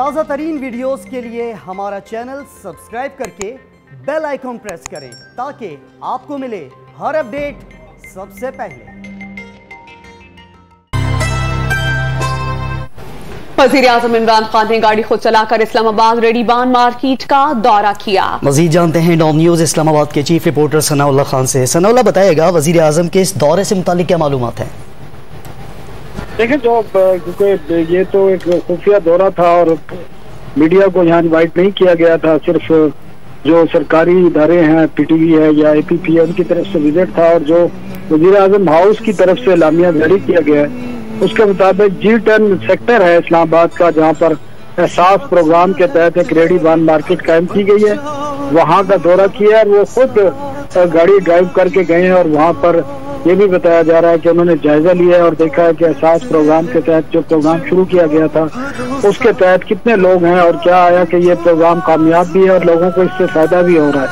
تازہ ترین ویڈیوز کے لیے ہمارا چینل سبسکرائب کر کے بیل آئیکن پریس کریں تاکہ آپ کو ملے ہر اپڈیٹ سب سے پہلے۔ وزیر اعظم عمران خان نے گاڑی خود چلا کر اسلام آباد ریڈی بان مارکیٹ کا دورہ کیا۔ مزید جانتے ہیں ڈوم نیوز اسلام آباد کے چیف رپورٹر ثناء اللہ خان سے۔ ثناء اللہ بتائے گا وزیر اعظم کے اس دورے سے متعلق کیا معلومات ہیں؟ دیکھیں کیونکہ یہ تو ایک خفیہ دورہ تھا اور میڈیا کو یہاں انوائٹ نہیں کیا گیا تھا، صرف جو سرکاری ادارے ہیں پی ٹی وی ہے یا اے پی پی ہے ان کی طرف سے وزٹ تھا، اور جو وزیر اعظم ہاؤس کی طرف سے اعلامیہ جاری کیا گیا ہے اس کے مطابق G10 سیکٹر ہے اسلام آباد کا، جہاں پر احساس پروگرام کے تحت ایک ریڈی بان مارکیٹ قائم کی گئی ہے، وہاں کا دورہ کیا ہے اور وہ خود گاڑی ڈرائیو کر کے گئے ہیں، اور وہاں پر یہ بھی بتایا جا رہا ہے کہ انہوں نے جائزہ لیا ہے اور دیکھا ہے کہ احساس پروگرام کے تحت جو پروگرام شروع کیا گیا تھا اس کے تحت کتنے لوگ ہیں اور کیا آیا کہ یہ پروگرام کامیاب بھی ہے اور لوگوں کو اس سے فائدہ بھی ہو رہا ہے۔